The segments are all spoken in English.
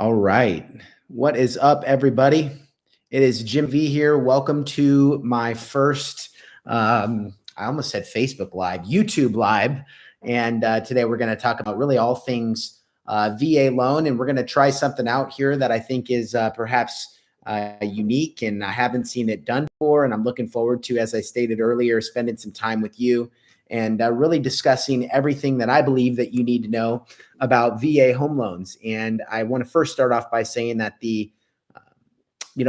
All right. What is up, everybody? It is Jim V here. Welcome to my first, I almost said Facebook Live, YouTube Live. And today we're going to talk about really all things VA loan. And we're going to try something out here that I think is perhaps unique and I haven't seen it done before. And I'm looking forward to, as I stated earlier, spending some time with you and really discussing everything that I believe that you need to know about VA home loans. And I want to first start off by saying that the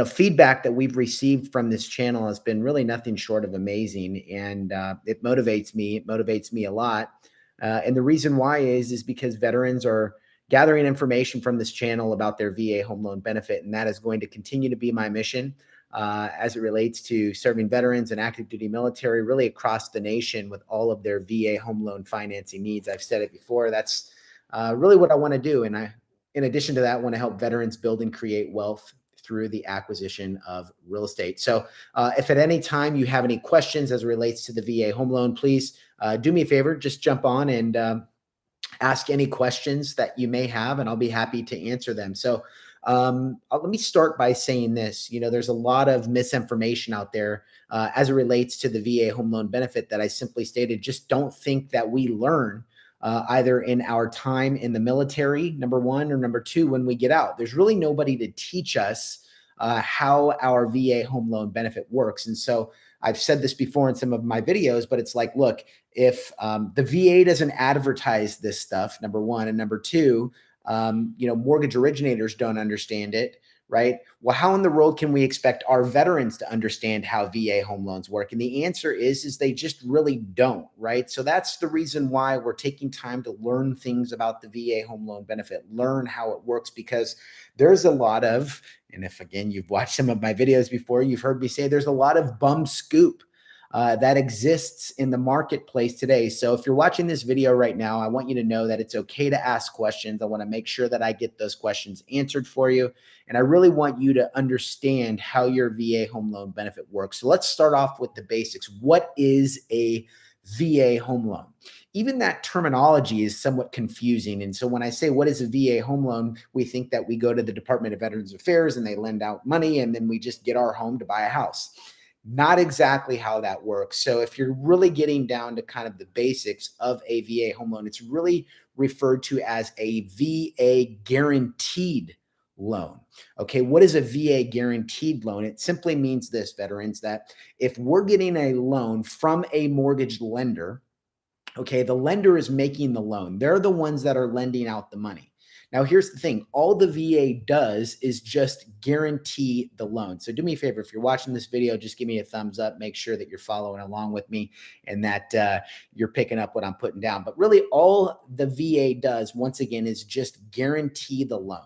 feedback that we've received from this channel has been really nothing short of amazing, and it motivates me. It motivates me a lot. And the reason why is because veterans are gathering information from this channel about their VA home loan benefit, and that is going to continue to be my mission as it relates to serving veterans and active duty military really across the nation with all of their VA home loan financing needs. I've said it before. That's really what I want to do. And I, in addition to that, want to help veterans build and create wealth through the acquisition of real estate. So if at any time you have any questions as it relates to the VA home loan, please do me a favor, just jump on and ask any questions that you may have, and I'll be happy to answer them. So let me start by saying this. There's a lot of misinformation out there as it relates to the VA home loan benefit that I simply stated. Just don't think that we learn either in our time in the military, number one, or number two, when we get out. There's really nobody to teach us how our VA home loan benefit works. And so I've said this before in some of my videos, but it's like, look, if the VA doesn't advertise this stuff, number one, and number two, mortgage originators don't understand it, right? Well, how in the world can we expect our veterans to understand how VA home loans work? And the answer is they just really don't, right? So that's the reason why we're taking time to learn things about the VA home loan benefit, learn how it works, because there's a lot of, and if again, you've watched some of my videos before, you've heard me say there's a lot of bum scoop that exists in the marketplace today. So if you're watching this video right now, I want you to know that it's okay to ask questions. I want to make sure that I get those questions answered for you. And I really want you to understand how your VA home loan benefit works. So let's start off with the basics. What is a VA home loan? Even that terminology is somewhat confusing. And so when I say what is a VA home loan, we think that we go to the Department of Veterans Affairs and they lend out money and then we just get our home to buy a house. Not exactly how that works. So if you're really getting down to kind of the basics of a VA home loan, it's really referred to as a VA guaranteed loan. Okay, what is a VA guaranteed loan? It simply means this, veterans, that if we're getting a loan from a mortgage lender, okay, the lender is making the loan. They're the ones that are lending out the money. Now, here's the thing. All the VA does is just guarantee the loan. So do me a favor. If you're watching this video, just give me a thumbs up. Make sure that you're following along with me and that you're picking up what I'm putting down. But really, all the VA does, once again, is just guarantee the loan.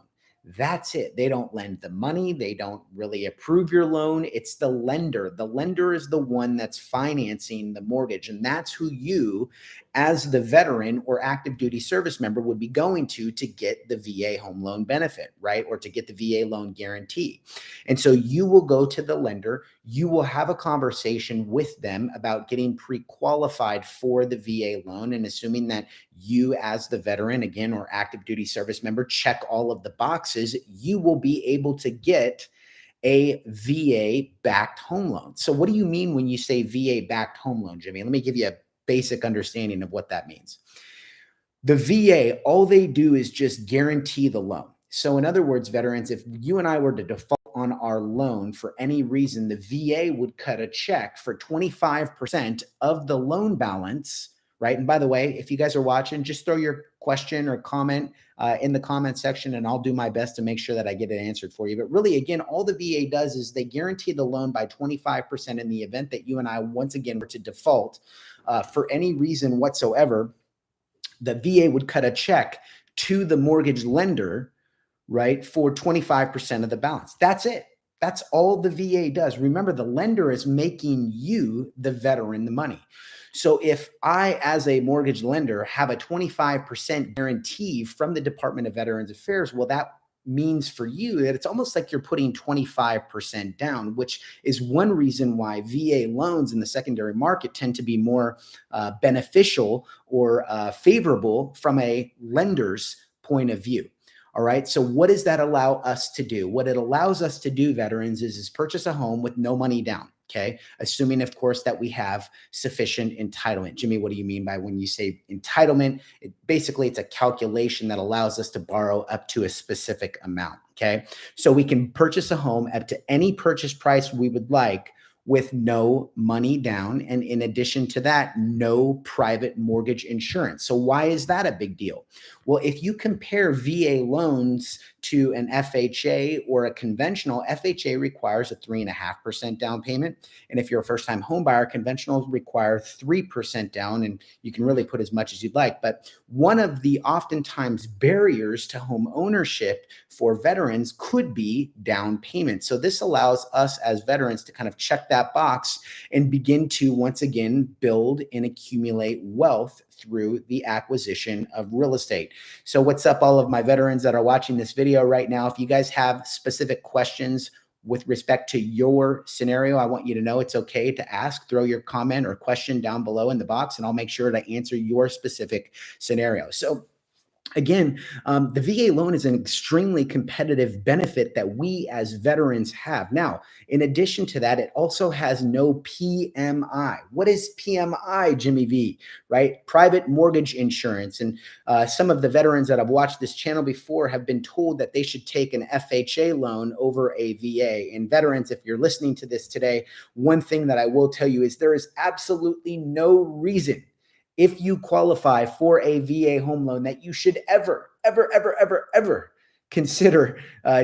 That's it. They don't lend the money. They don't really approve your loan. It's the lender. The lender is the one that's financing the mortgage. And that's who you, as the veteran or active duty service member, would be going to get the VA home loan benefit, right? Or to get the VA loan guarantee. And so you will go to the lender. You will have a conversation with them about getting pre-qualified for the VA loan. And assuming that you, as the veteran, again, or active duty service member, check all of the boxes, you will be able to get a VA backed home loan. So what do you mean when you say VA backed home loan, Jimmy? Let me give you a basic understanding of what that means. The VA, all they do is just guarantee the loan. So in other words, veterans, if you and I were to default on our loan for any reason, the VA would cut a check for 25% of the loan balance, right? And by the way, if you guys are watching, just throw your question or comment in the comment section, and I'll do my best to make sure that I get it answered for you. But really, again, all the VA does is they guarantee the loan by 25% in the event that you and I, once again, were to default for any reason whatsoever. The VA would cut a check to the mortgage lender, right, for 25% of the balance. That's it. That's all the VA does. Remember, the lender is making you, the veteran, the money. So if I, as a mortgage lender, have a 25% guarantee from the Department of Veterans Affairs, well, that means for you that it's almost like you're putting 25% down, which is one reason why VA loans in the secondary market tend to be more beneficial or favorable from a lender's point of view. All right. So what does that allow us to do? What it allows us to do, veterans, is purchase a home with no money down. Okay. Assuming, of course, that we have sufficient entitlement. Jimmy, what do you mean by when you say entitlement? Basically, it's a calculation that allows us to borrow up to a specific amount. Okay. So we can purchase a home up to any purchase price we would like with no money down. And in addition to that, no private mortgage insurance. So why is that a big deal? Well, if you compare VA loans to an FHA or a conventional, FHA requires a 3.5% down payment. And if you're a first time home buyer, conventionals require 3% down, and you can really put as much as you'd like. But one of the oftentimes barriers to home ownership for veterans could be down payment. So this allows us as veterans to kind of check that box and begin to once again build and accumulate wealth through the acquisition of real estate. So what's up, all of my veterans that are watching this video right now? If you guys have specific questions with respect to your scenario, I want you to know it's okay to ask. Throw your comment or question down below in the box, and I'll make sure to answer your specific scenario. So again, the VA loan is an extremely competitive benefit that we as veterans have. Now, in addition to that, it also has no PMI. What is PMI, Jimmy V? Right? Private mortgage insurance. And some of the veterans that have watched this channel before have been told that they should take an FHA loan over a VA. And veterans, if you're listening to this today, one thing that I will tell you is there is absolutely no reason, if you qualify for a VA home loan, that you should ever consider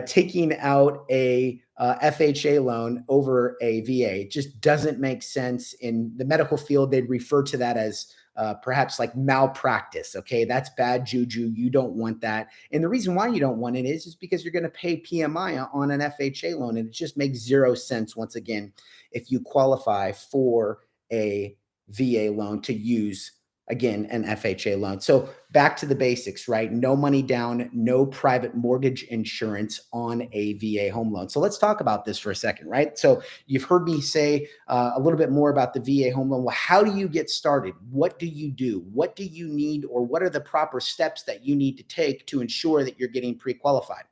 taking out a FHA loan over a VA. It just doesn't make sense. In the medical field, they'd refer to that as perhaps like malpractice. Okay, that's bad juju. You don't want that. And the reason why you don't want it is because you're going to pay PMI on an FHA loan, and it just makes zero sense, once again, if you qualify for a VA loan, to use, again, an FHA loan. So back to the basics, right? No money down, no private mortgage insurance on a VA home loan. So let's talk about this for a second, right? So you've heard me say a little bit more about the VA home loan. Well, how do you get started? What do you do? What do you need, or what are the proper steps that you need to take to ensure that you're getting pre-qualified?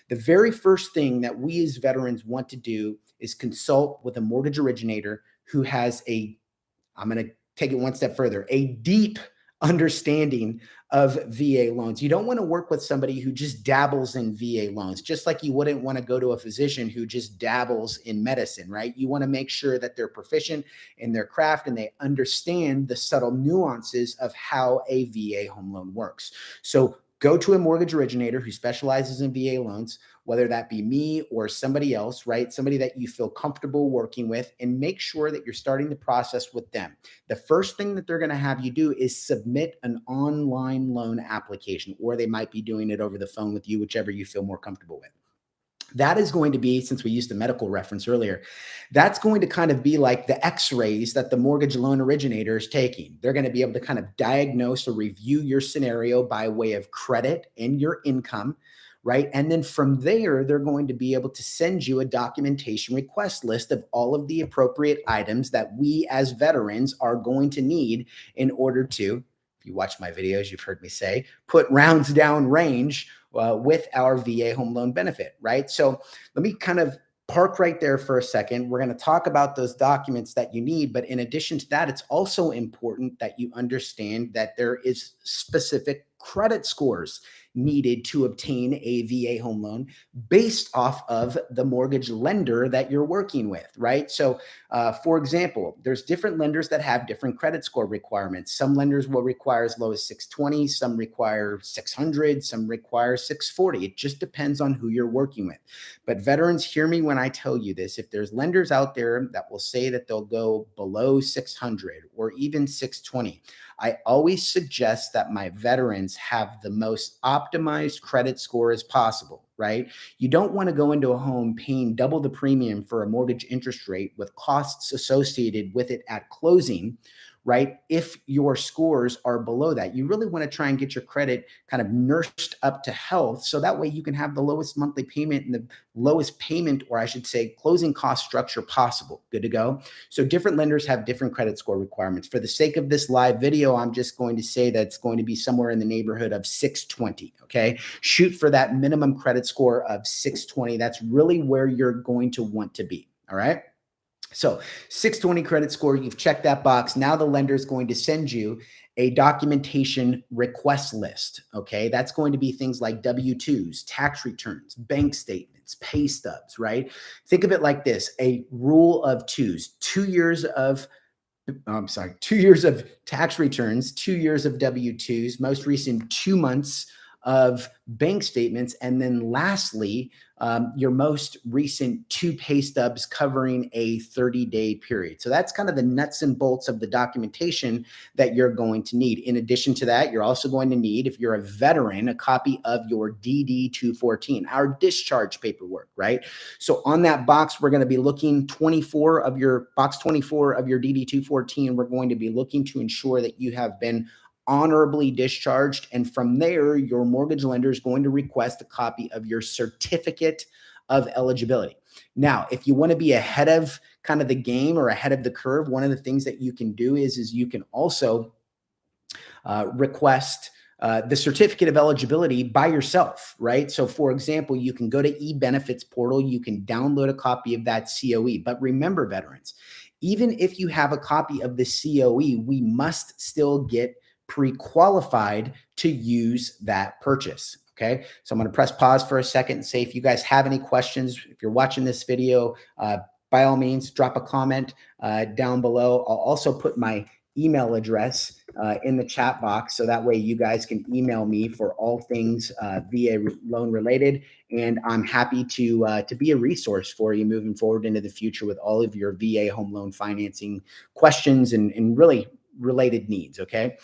The very first thing that we as veterans want to do is consult with a mortgage originator who has I'm going to take it one step further, a deep understanding of VA loans. You don't want to work with somebody who just dabbles in VA loans, just like you wouldn't want to go to a physician who just dabbles in medicine, right? You want to make sure that they're proficient in their craft and they understand the subtle nuances of how a VA home loan works. So go to a mortgage originator who specializes in VA loans, whether that be me or somebody else, right? Somebody that you feel comfortable working with, and make sure that you're starting the process with them. The first thing that they're going to have you do is submit an online loan application, or they might be doing it over the phone with you, whichever you feel more comfortable with. That is going to be, since we used the medical reference earlier, that's going to kind of be like the x-rays that the mortgage loan originator is taking. They're going to be able to kind of diagnose or review your scenario by way of credit and your income, right? And then from there, they're going to be able to send you a documentation request list of all of the appropriate items that we as veterans are going to need in order to, if you watch my videos, you've heard me say, put rounds down range with our VA home loan benefit, right? So let me kind of park right there for a second. We're going to talk about those documents that you need. But in addition to that, it's also important that you understand that there is specific credit scores needed to obtain a VA home loan based off of the mortgage lender that you're working with, right? So for example, there's different lenders that have different credit score requirements. Some lenders will require as low as 620, some require 600, some require 640. It just depends on who you're working with. But veterans, hear me when I tell you this. If there's lenders out there that will say that they'll go below 600 or even 620, I always suggest that my veterans have the most optimized credit score as possible, right? You don't want to go into a home paying double the premium for a mortgage interest rate with costs associated with it at closing, right? If your scores are below that, you really want to try and get your credit kind of nursed up to health. So that way you can have the lowest monthly payment and the lowest payment, or I should say, closing cost structure possible. Good to go. So different lenders have different credit score requirements. For the sake of this live video, I'm just going to say that's going to be somewhere in the neighborhood of 620. Okay. Shoot for that minimum credit score of 620. That's really where you're going to want to be. All right. So 620 credit score, you've checked that box. Now the lender is going to send you a documentation request list. Okay. That's going to be things like W-2s, tax returns, bank statements, pay stubs, right? Think of it like this, a rule of twos, 2 years of 2 years of tax returns, 2 years of W-2s, most recent 2 months of bank statements, and then lastly, your most recent 2 pay stubs covering a 30-day period. So that's kind of the nuts and bolts of the documentation that you're going to need. In addition to that, you're also going to need, if you're a veteran, a copy of your DD-214, our discharge paperwork, right? So on that box, we're going to be looking box 24 of your DD-214. We're going to be looking to ensure that you have been honorably discharged. And from there, your mortgage lender is going to request a copy of your certificate of eligibility. Now, if you want to be ahead of kind of the game or ahead of the curve, one of the things that you can do is you can also request the certificate of eligibility by yourself, right? So for example, you can go to eBenefits portal, you can download a copy of that COE. But remember, veterans, even if you have a copy of the COE, we must still get pre-qualified to use that purchase. Okay. So I'm going to press pause for a second and say, if you guys have any questions, if you're watching this video, by all means, drop a comment down below. I'll also put my email address in the chat box. So that way you guys can email me for all things VA loan related. And I'm happy to be a resource for you moving forward into the future with all of your VA home loan financing questions and really related needs. Okay.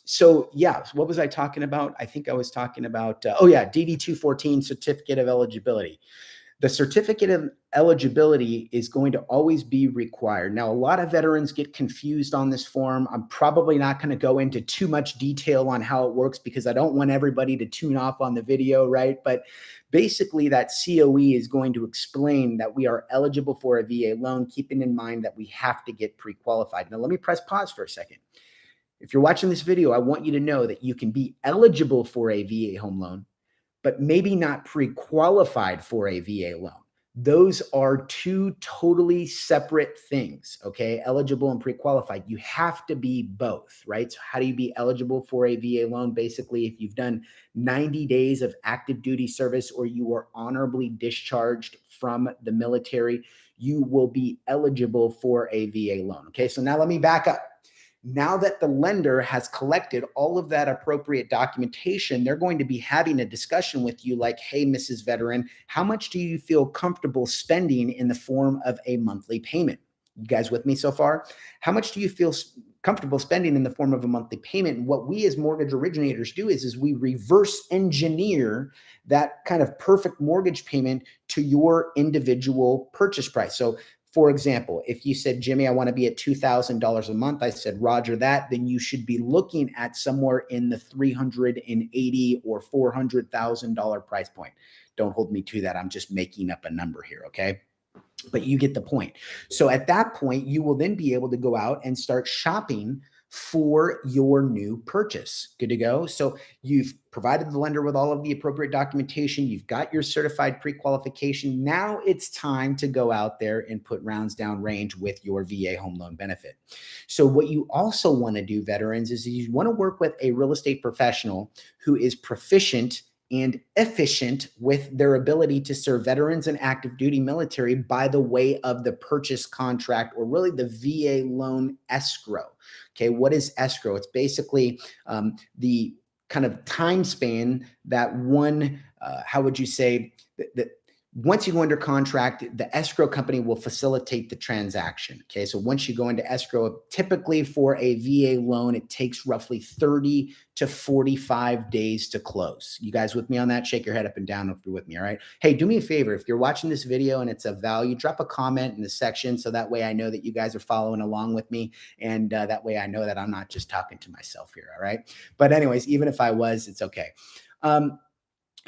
So yeah, what was I talking about? I think I was talking about, DD-214 certificate of eligibility. The certificate of eligibility is going to always be required. Now, a lot of veterans get confused on this form. I'm probably not going to go into too much detail on how it works because I don't want everybody to tune off on the video, right? But basically, that COE is going to explain that we are eligible for a VA loan, keeping in mind that we have to get pre-qualified. Now, let me press pause for a second. If you're watching this video, I want you to know that you can be eligible for a VA home loan, but maybe not pre-qualified for a VA loan. Those are two totally separate things, okay? Eligible and pre-qualified. You have to be both, right? So how do you be eligible for a VA loan? Basically, if you've done 90 days of active duty service or you are honorably discharged from the military, you will be eligible for a VA loan, okay? So now let me back up. Now that the lender has collected all of that appropriate documentation, they're going to be having a discussion with you like, hey, Mrs. Veteran, how much do you feel comfortable spending in the form of a monthly payment? You guys with me so far? How much do you feel comfortable spending in the form of a monthly payment? And what we as mortgage originators do is we reverse engineer that kind of perfect mortgage payment to your individual purchase price. So for example, if you said, Jimmy, I want to be at $2,000 a month, I said, Roger that, then you should be looking at somewhere in the $380,000 or $400,000 price point. Don't hold me to that. I'm just making up a number here. Okay. But you get the point. So at that point, you will then be able to go out and start shopping for your new purchase. Good to go. So you've provided the lender with all of the appropriate documentation. You've got your certified pre-qualification. Now it's time to go out there and put rounds down range with your VA home loan benefit. So what you also want to do, veterans, is you want to work with a real estate professional who is proficient and efficient with their ability to serve veterans and active duty military by the way of the purchase contract, or really the VA loan escrow. Okay, what is escrow? It's basically the kind of time span that one, how would you say, that Once you go under contract, the escrow company will facilitate the transaction. Okay. So once you go into escrow, typically for a VA loan, it takes roughly 30 to 45 days to close. You guys with me on that? Shake your head up and down if you're with me. All right. Hey, do me a favor. If you're watching this video and it's of value, drop a comment in the section. So that way I know that you guys are following along with me. And that way I know that I'm not just talking to myself here. All right. But anyways, even if I was, it's okay.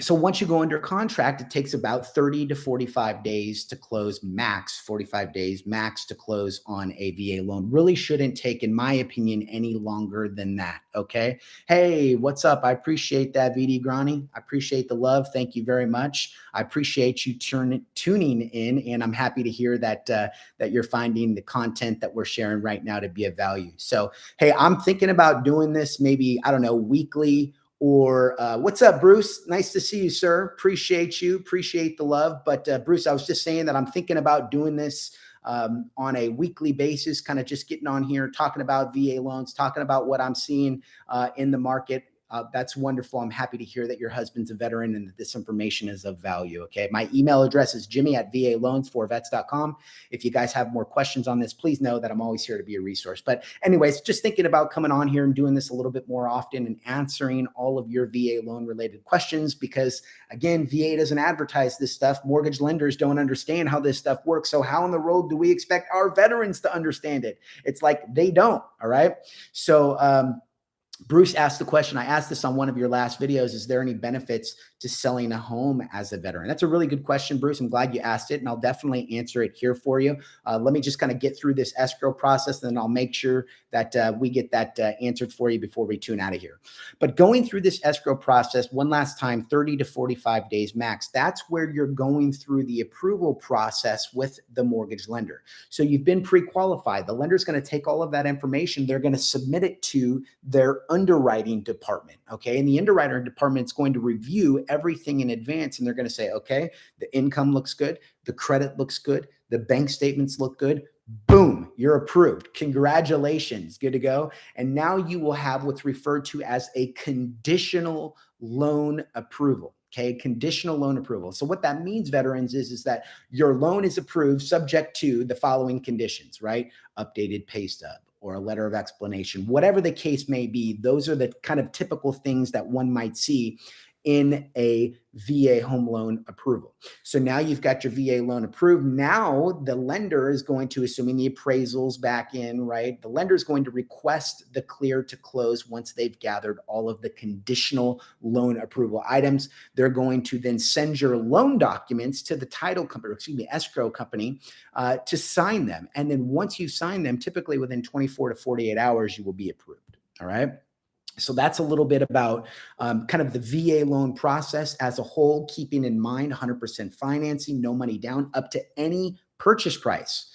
So once you go under contract, it takes about 30 to 45 days to close, max 45 days max to close on a VA loan. Really shouldn't take, in my opinion, any longer than that. Okay. Hey, what's up? I appreciate that, VD Grani. I appreciate the love. Thank you very much. I appreciate you tuning in, and I'm happy to hear that that you're finding the content that we're sharing right now to be of value. So, hey, I'm thinking about doing this maybe, I don't know, weekly. Or what's up, Bruce? Nice to see you, sir. Appreciate you. Appreciate the love. But Bruce, I was just saying that I'm thinking about doing this on a weekly basis, kind of just getting on here, talking about VA loans, talking about what I'm seeing in the market. That's wonderful. I'm happy to hear that your husband's a veteran and that this information is of value. Okay. My email address is jimmy@valoans4vets.com. If you guys have more questions on this, please know that I'm always here to be a resource. But anyways, just thinking about coming on here and doing this a little bit more often and answering all of your VA loan related questions, because again, VA doesn't advertise this stuff. Mortgage lenders don't understand how this stuff works. So how on the road do we expect our veterans to understand it? It's like they don't. All right. So, Bruce asked the question, I asked this on one of your last videos, is there any benefits to selling a home as a veteran? That's a really good question, Bruce. I'm glad you asked it, and I'll definitely answer it here for you. Let me just kind of get through this escrow process, and then I'll make sure that we get that answered for you before we tune out of here. But going through this escrow process, one last time, 30 to 45 days max, that's where you're going through the approval process with the mortgage lender. So you've been pre-qualified. The lender's going to take all of that information. They're going to submit it to their underwriting department. Okay. And the underwriting department is going to review everything in advance. And they're going to say, okay, the income looks good. The credit looks good. The bank statements look good. Boom, you're approved. Congratulations. Good to go. And now you will have what's referred to as a conditional loan approval. Okay, conditional loan approval. So what that means, veterans, is that your loan is approved subject to the following conditions, right? Updated pay stub or a letter of explanation, whatever the case may be. Those are the kind of typical things that one might see in a VA home loan approval. So now you've got your VA loan approved. Now the lender is going to, assuming the appraisal's back in, right? The lender is going to request the clear to close once they've gathered all of the conditional loan approval items. They're going to then send your loan documents to the title company, or excuse me, escrow company to sign them. And then once you sign them, typically within 24 to 48 hours, you will be approved. All right. So that's a little bit about kind of the VA loan process as a whole, keeping in mind 100% financing, no money down, up to any purchase price,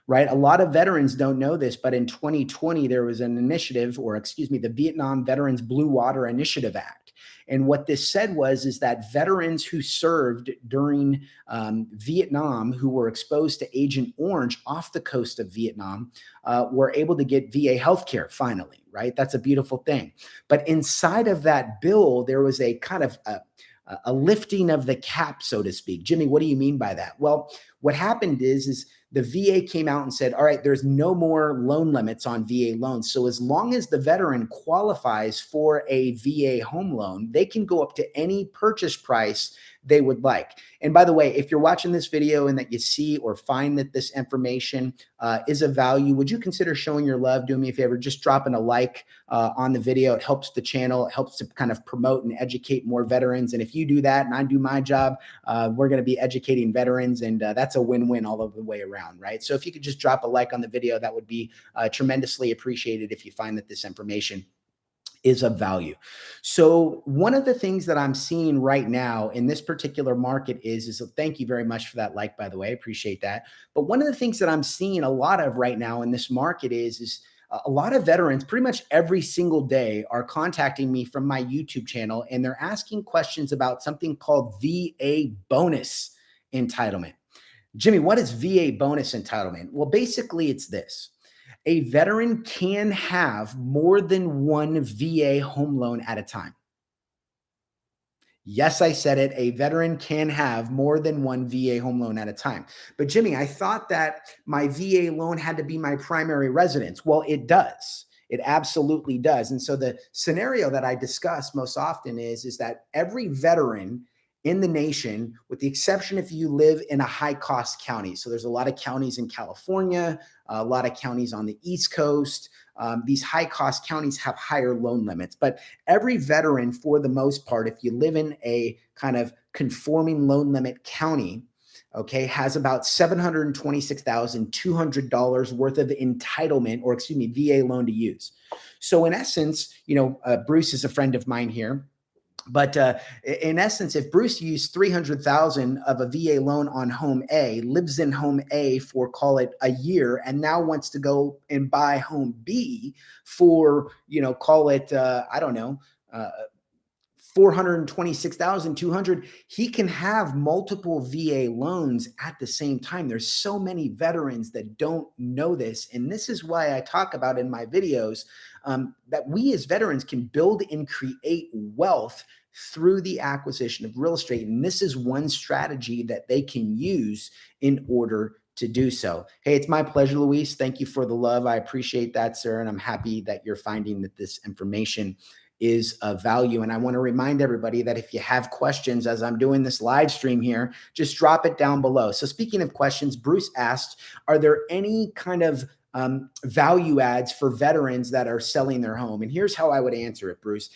right? A lot of veterans don't know this, but in 2020, there was an initiative, or excuse me, the Vietnam Veterans Blue Water Initiative Act. And what this said is that veterans who served during Vietnam, who were exposed to Agent Orange off the coast of Vietnam, were able to get VA healthcare finally, right? That's a beautiful thing. But inside of that bill, there was a kind of a lifting of the cap, so to speak. Jimmy, what do you mean by that? Well, what happened is the VA came out and said, all right, there's no more loan limits on VA loans. So as long as the veteran qualifies for a VA home loan, they can go up to any purchase price they would like. And by the way, if you're watching this video and that you see or find that this information is of value, would you consider showing your love? Do me a favor, just dropping a like on the video. It helps the channel. It helps to kind of promote and educate more veterans. And if you do that and I do my job, we're going to be educating veterans, and that's a win-win all over the way around, right? So if you could just drop a like on the video, that would be tremendously appreciated if you find that this information is of value. So one of the things that I'm seeing right now in this particular market is thank you very much for that like, by the way, I appreciate that. But one of the things that I'm seeing a lot of right now in this market is a lot of veterans pretty much every single day are contacting me from my YouTube channel, and they're asking questions about something called VA bonus entitlement. Jimmy, what is VA bonus entitlement? Well, basically it's this. A veteran can have more than one VA home loan at a time. Yes, I said it. A veteran can have more than one VA home loan at a time. But Jimmy, I thought that my VA loan had to be my primary residence. Well, it does. It absolutely does. And so the scenario that I discuss most often is that every veteran in the nation, with the exception if you live in a high cost county. So there's a lot of counties in California, a lot of counties on the East Coast. These high cost counties have higher loan limits, but every veteran, for the most part, if you live in a kind of conforming loan limit county, okay, has about $726,200 worth of entitlement, or excuse me, VA loan to use. So in essence, Bruce is a friend of mine here. But in essence, if Bruce used 300,000 of a VA loan on home A, lives in home A for, call it, a year, and now wants to go and buy home B for, call it, I don't know, 426,200, he can have multiple VA loans at the same time. There's so many veterans that don't know this. And this is why I talk about in my videos that we as veterans can build and create wealth through the acquisition of real estate. And this is one strategy that they can use in order to do so. Hey, it's my pleasure, Luis. Thank you for the love. I appreciate that, sir. And I'm happy that you're finding that this information is of value. And I want to remind everybody that if you have questions as I'm doing this live stream here, just drop it down below. So speaking of questions, Bruce asked, are there any kind of value adds for veterans that are selling their home? And here's how I would answer it, Bruce.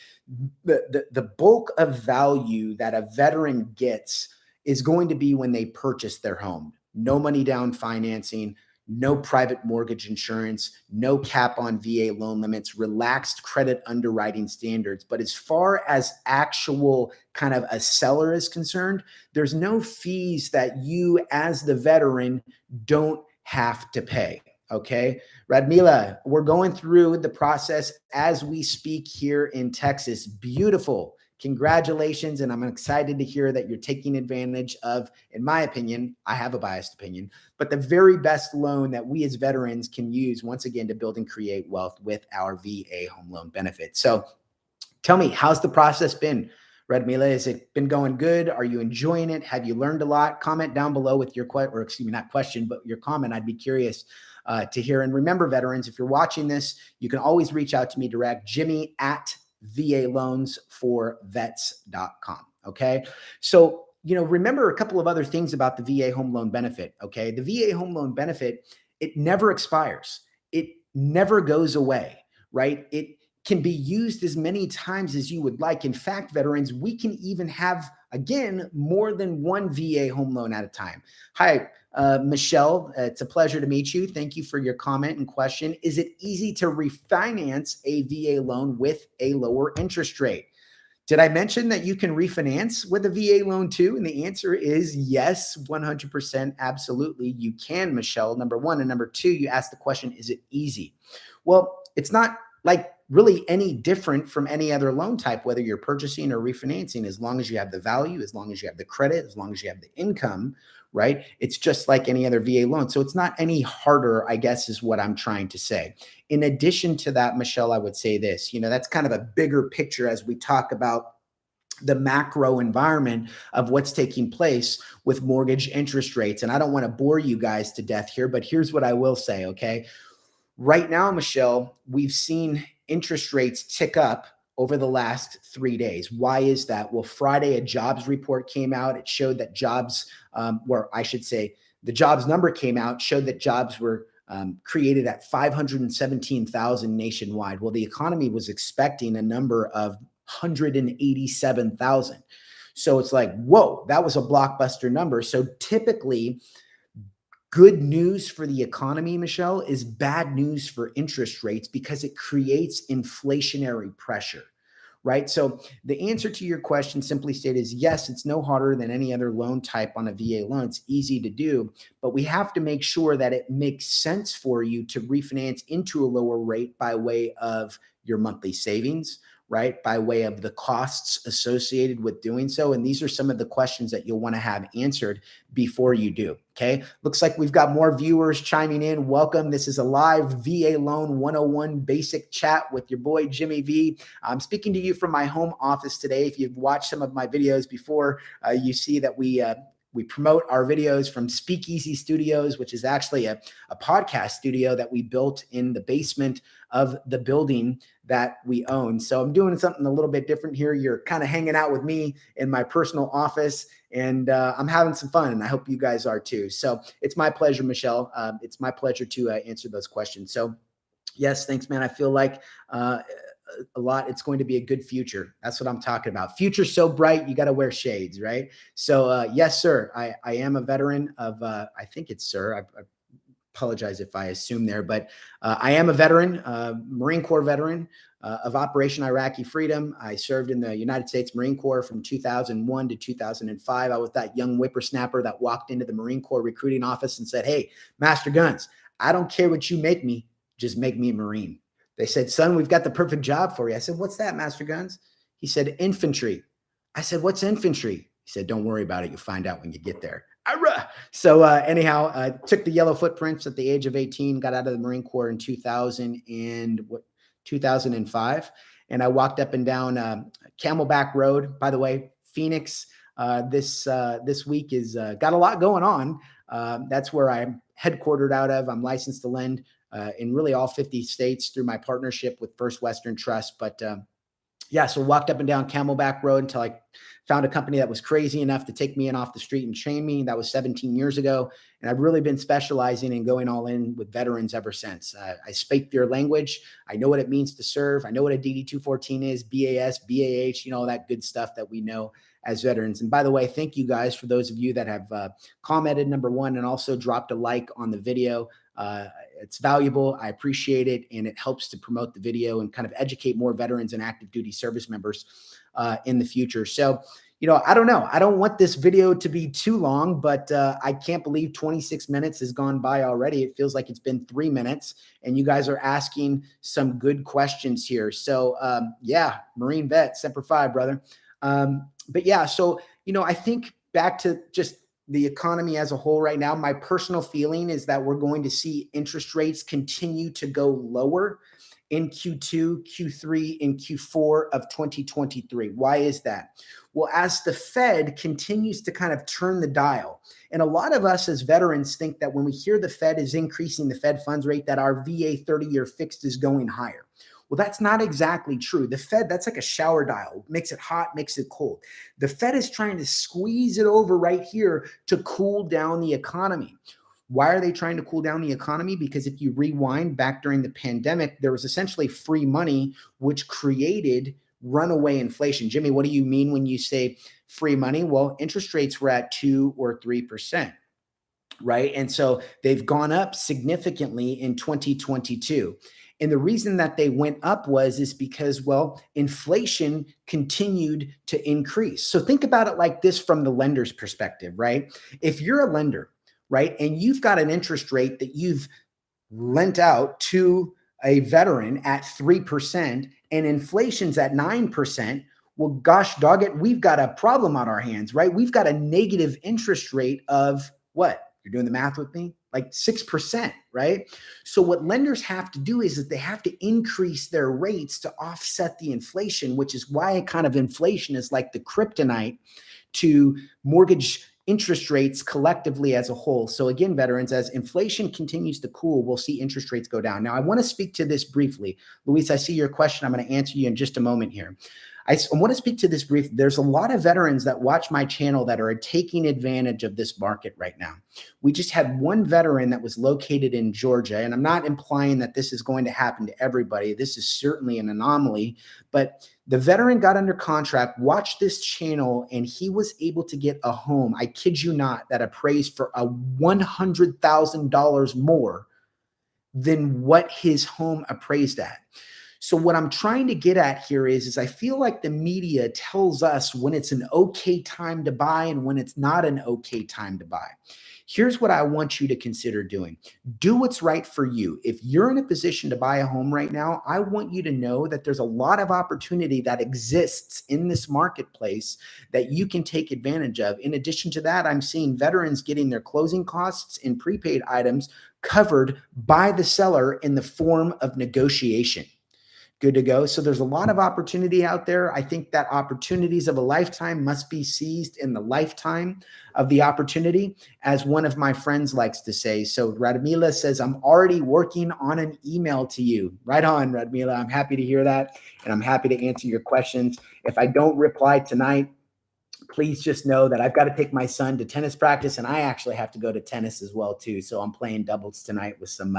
The bulk of value that a veteran gets is going to be when they purchase their home. No money down financing, no private mortgage insurance, no cap on VA loan limits, relaxed credit underwriting standards. But as far as actual kind of a seller is concerned, there's no fees that you as the veteran don't have to pay. Okay. Radmila, we're going through the process as we speak here in Texas. Beautiful. Congratulations. And I'm excited to hear that you're taking advantage of, in my opinion, I have a biased opinion, but the very best loan that we as veterans can use, once again, to build and create wealth with our VA home loan benefit. So tell me, how's the process been? Radmila, has it been going good? Are you enjoying it? Have you learned a lot? Comment down below with your not question, but your comment. I'd be curious to hear. And remember, veterans, if you're watching this, you can always reach out to me direct, jimmy@VAloansforvets.com. Okay. So, remember a couple of other things about the VA home loan benefit. Okay. The VA home loan benefit, it never expires. It never goes away, right? It can be used as many times as you would like. In fact, veterans, we can even have, again, more than one VA home loan at a time. Hi, Michelle. It's a pleasure to meet you. Thank you for your comment and question. Is it easy to refinance a VA loan with a lower interest rate? Did I mention that you can refinance with a VA loan too? And the answer is yes, 100%. Absolutely. You can, Michelle, number one. And number two, you asked the question, is it easy? Well, it's not like really any different from any other loan type, whether you're purchasing or refinancing, as long as you have the value, as long as you have the credit, as long as you have the income, right? It's just like any other VA loan. So it's not any harder, I guess, is what I'm trying to say. In addition to that, Michelle, I would say this, that's kind of a bigger picture as we talk about the macro environment of what's taking place with mortgage interest rates. And I don't want to bore you guys to death here, but here's what I will say, okay? Right now, Michelle, we've seen interest rates tick up over the last 3 days. Why is that? Well, Friday, a jobs report came out. It showed that jobs, the jobs number came out, showed that jobs were created at 517,000 nationwide. Well, the economy was expecting a number of 187,000. So it's like, whoa, that was a blockbuster number. So typically, good news for the economy, Michelle, is bad news for interest rates because it creates inflationary pressure, right? So the answer to your question, simply stated, is yes, it's no harder than any other loan type on a VA loan. It's easy to do, but we have to make sure that it makes sense for you to refinance into a lower rate by way of your monthly savings, right, by way of the costs associated with doing so. And these are some of the questions that you'll want to have answered before you do. Okay. Looks like we've got more viewers chiming in. Welcome. This is a live VA Loan 101 basic chat with your boy, Jimmy V. I'm speaking to you from my home office today. If you've watched some of my videos before, you see that we promote our videos from Speakeasy Studios, which is actually a podcast studio that we built in the basement of the building that we own. So I'm doing something a little bit different here. You're kind of hanging out with me in my personal office, and I'm having some fun, and I hope you guys are too. So it's my pleasure, Michelle. It's my pleasure to answer those questions. So yes, thanks, man. I feel like a lot. It's going to be a good future. That's what I'm talking about. Future so bright, you got to wear shades, right? So yes, sir. I am a veteran of, I think it's sir. I apologize if I assume there, but I am a veteran, Marine Corps veteran of Operation Iraqi Freedom. I served in the United States Marine Corps from 2001 to 2005. I was that young whippersnapper that walked into the Marine Corps recruiting office and said, "Hey, Master Guns, I don't care what you make me, just make me a Marine." They said, "Son, we've got the perfect job for you." I said, "What's that, Master Guns?" He said, "Infantry." I said, "What's infantry?" He said, "Don't worry about it. You'll find out when you get there." So anyhow, I took the yellow footprints at the age of 18, got out of the Marine Corps in 2005. And I walked up and down Camelback Road. By the way, Phoenix, this week is got a lot going on. That's where I'm headquartered out of. I'm licensed to lend in really all 50 states through my partnership with First Western Trust. But yeah, so walked up and down Camelback Road until I found a company that was crazy enough to take me in off the street and train me. That was 17 years ago. And I've really been specializing and going all in with veterans ever since. I speak their language. I know what it means to serve. I know what a DD-214 is, BAS, BAH, all that good stuff that we know as veterans. And by the way, thank you guys for those of you that have commented, number one, and also dropped a like on the video. It's valuable. I appreciate it. And it helps to promote the video and kind of educate more veterans and active duty service members in the future. So, I don't know. I don't want this video to be too long, but I can't believe 26 minutes has gone by already. It feels like it's been 3 minutes, and you guys are asking some good questions here. So yeah, Marine vet, Semper Fi, brother. But yeah, so, I think back to just the economy as a whole right now, my personal feeling is that we're going to see interest rates continue to go lower in Q2, Q3, and Q4 of 2023. Why is that? Well, as the Fed continues to kind of turn the dial, and a lot of us as veterans think that when we hear the Fed is increasing the Fed funds rate, that our VA 30-year fixed is going higher. Well, that's not exactly true. The Fed, that's like a shower dial, makes it hot, makes it cold. The Fed is trying to squeeze it over right here to cool down the economy. Why are they trying to cool down the economy? Because if you rewind back during the pandemic, there was essentially free money, which created runaway inflation. Jimmy, what do you mean when you say free money? Well, interest rates were at 2 or 3%. Right. And so they've gone up significantly in 2022. And the reason that they went up is because, well, inflation continued to increase. So think about it like this from the lender's perspective, right? If you're a lender, right, and you've got an interest rate that you've lent out to a veteran at 3% and inflation's at 9%, well, gosh dog it, we've got a problem on our hands, right? We've got a negative interest rate of what? You're doing the math with me? Like 6%, right? So what lenders have to do is that they have to increase their rates to offset the inflation, which is why kind of inflation is like the kryptonite to mortgage interest rates collectively as a whole. So again, veterans, as inflation continues to cool, we'll see interest rates go down. Now, I want to speak to this briefly. Luis, I see your question. I'm going to answer you in just a moment here. I want to speak to this briefly. There's a lot of veterans that watch my channel that are taking advantage of this market right now. We just had one veteran that was located in Georgia, and I'm not implying that this is going to happen to everybody. This is certainly an anomaly, but the veteran got under contract, watched this channel, and he was able to get a home, I kid you not, that appraised for $100,000 more than what his home appraised at. So what I'm trying to get at here is I feel like the media tells us when it's an okay time to buy and when it's not an okay time to buy. Here's what I want you to consider doing. Do what's right for you. If you're in a position to buy a home right now, I want you to know that there's a lot of opportunity that exists in this marketplace that you can take advantage of. In addition to that, I'm seeing veterans getting their closing costs and prepaid items covered by the seller in the form of negotiation. Good to go. So there's a lot of opportunity out there. I think that opportunities of a lifetime must be seized in the lifetime of the opportunity, as one of my friends likes to say. So Radmila says, I'm already working on an email to you. Right on, Radmila. I'm happy to hear that. And I'm happy to answer your questions. If I don't reply tonight, please just know that I've got to take my son to tennis practice, and I actually have to go to tennis as well too. So I'm playing doubles tonight with some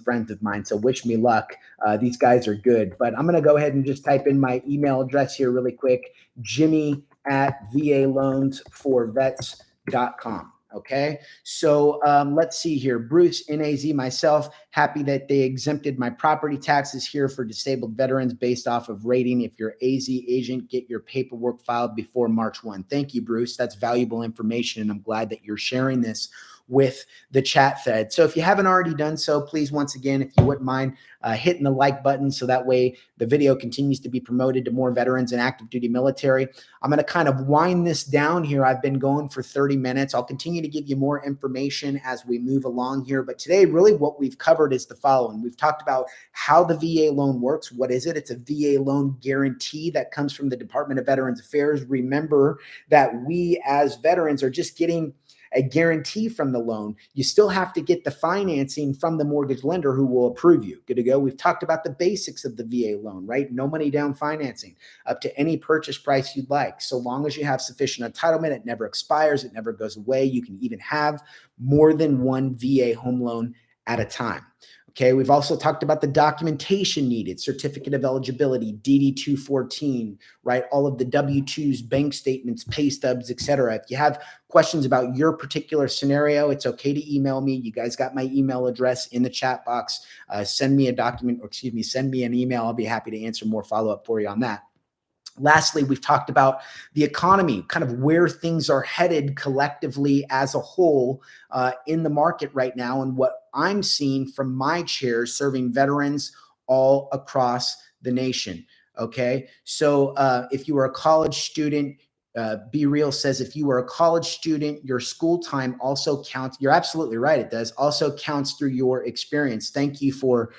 friends of mine. So wish me luck. These guys are good, but I'm going to go ahead and just type in my email address here really quick: Jimmy@VALoansForVets.com. Okay. So let's see here. Bruce, NAZ, myself, happy that they exempted my property taxes here for disabled veterans based off of rating. If you're AZ agent, get your paperwork filed before March 1. Thank you, Bruce. That's valuable information. And I'm glad that you're sharing this with the chat thread. So if you haven't already done so, please, once again, if you wouldn't mind hitting the like button so that way the video continues to be promoted to more veterans and active duty military. I'm going to kind of wind this down here. I've been going for 30 minutes. I'll continue to give you more information as we move along here. But today, really what we've covered is the following. We've talked about how the VA loan works. What is it? It's a VA loan guarantee that comes from the Department of Veterans Affairs. Remember that we as veterans are just getting a guarantee from the loan. You still have to get the financing from the mortgage lender who will approve you. Good to go. We've talked about the basics of the VA loan, right? No money down financing up to any purchase price you'd like. So long as you have sufficient entitlement, it never expires, it never goes away. You can even have more than one VA home loan at a time. Okay, we've also talked about the documentation needed: certificate of eligibility, DD-214, right? All of the W-2s, bank statements, pay stubs, etc. If you have questions about your particular scenario, it's okay to email me. You guys got my email address in the chat box. Send me a document, or excuse me, send me an email. I'll be happy to answer more follow-up for you on that. Lastly, we've talked about the economy, kind of where things are headed collectively as a whole in the market right now, and what I'm seeing from my chair serving veterans all across the nation. Okay, so if you are a college student, Be Real says if you are a college student, your school time also counts. You're absolutely right. It does also counts through your experience. Thank you for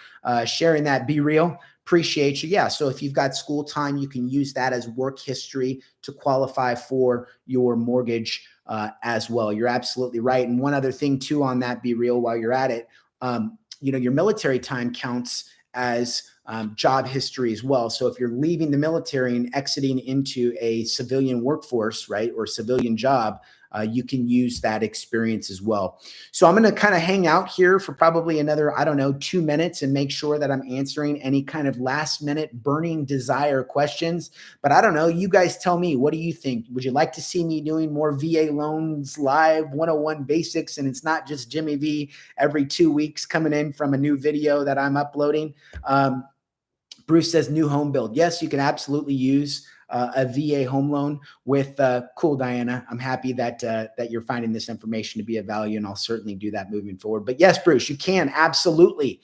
sharing that, Be Real. Appreciate you. Yeah. So if you've got school time, you can use that as work history to qualify for your mortgage as well. You're absolutely right. And one other thing too on that, Be Real, while you're at it, your military time counts as job history as well. So if you're leaving the military and exiting into a civilian workforce, right, or civilian job, you can use that experience as well. So I'm going to kind of hang out here for probably another, 2 minutes and make sure that I'm answering any kind of last minute burning desire questions. But I don't know, you guys tell me, what do you think? Would you like to see me doing more VA loans live 101 basics? And it's not just Jimmy V every 2 weeks coming in from a new video that I'm uploading. Bruce says new home build. Yes, you can absolutely use a VA home loan with cool, Diana. I'm happy that that you're finding this information to be of value, and I'll certainly do that moving forward. But yes, Bruce, you can absolutely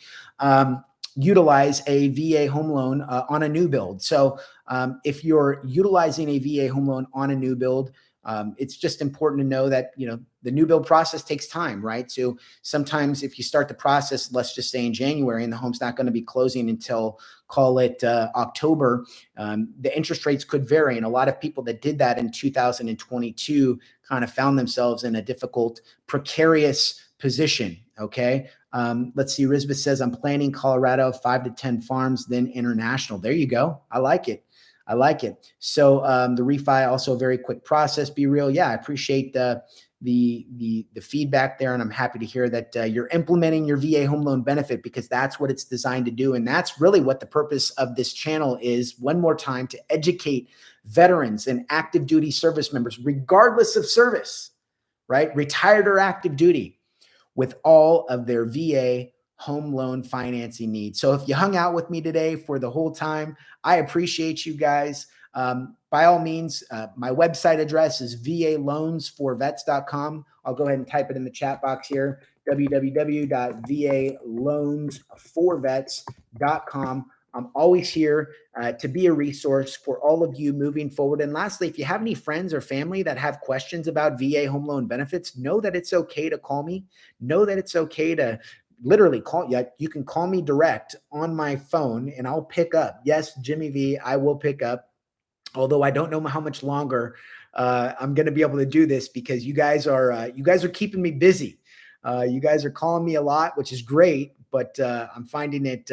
utilize a VA home loan on a new build. So if you're utilizing a VA home loan on a new build, it's just important to know that, the new build process takes time, right? So sometimes if you start the process, let's just say in January, and the home's not going to be closing until, call it October, the interest rates could vary. And a lot of people that did that in 2022 kind of found themselves in a difficult, precarious position. Okay. Let's see. Risbeth says, I'm planning Colorado, 5 to 10 farms, then international. There you go. I like it. I like it. So the refi, also a very quick process. Be Real. Yeah, I appreciate the feedback there, and I'm happy to hear that you're implementing your VA home loan benefit, because that's what it's designed to do, and that's really what the purpose of this channel is. One more time, to educate veterans and active duty service members, regardless of service, right, retired or active duty, with all of their VA home loan financing needs. So if you hung out with me today for the whole time, I appreciate you guys. By all means, my website address is valoansforvets.com. I'll go ahead and type it in the chat box here, www.valoansforvets.com. I'm always here to be a resource for all of you moving forward. And lastly, if you have any friends or family that have questions about VA home loan benefits, know that it's okay to call me. Know that it's okay to literally call you. You can call me direct on my phone and I'll pick up. Yes, Jimmy V, I will pick up. Although I don't know how much longer I'm going to be able to do this because you guys are keeping me busy. You guys are calling me a lot, which is great, but I'm finding it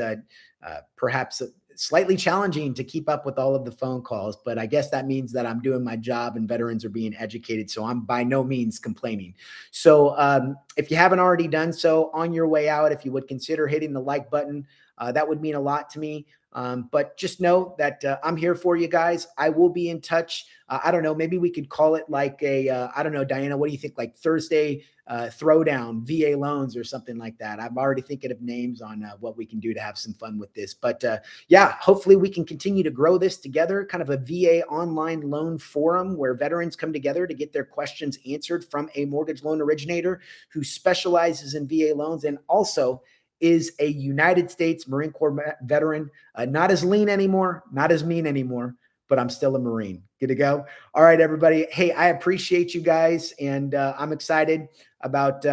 perhaps slightly challenging to keep up with all of the phone calls. But I guess that means that I'm doing my job and veterans are being educated. So I'm by no means complaining. So if you haven't already done so, on your way out, if you would consider hitting the like button, that would mean a lot to me. But just know that I'm here for you guys. I will be in touch. I don't know. Maybe we could call it like I don't know, Diana, what do you think? Like Thursday throwdown VA loans or something like that. I'm already thinking of names on what we can do to have some fun with this. But yeah, hopefully we can continue to grow this together, kind of a VA online loan forum where veterans come together to get their questions answered from a mortgage loan originator who specializes in VA loans and also is a United States Marine Corps veteran, not as lean anymore, not as mean anymore, but I'm still a Marine. Good to go. All right, everybody. Hey, I appreciate you guys, and I'm excited about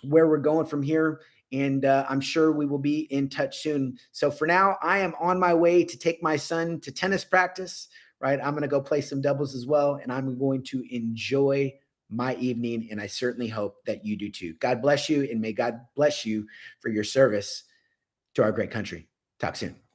where we're going from here. And I'm sure we will be in touch soon. So for now, I am on my way to take my son to tennis practice, right? I'm going to go play some doubles as well, and I'm going to enjoy my evening, and I certainly hope that you do too. God bless you, and may God bless you for your service to our great country. Talk soon.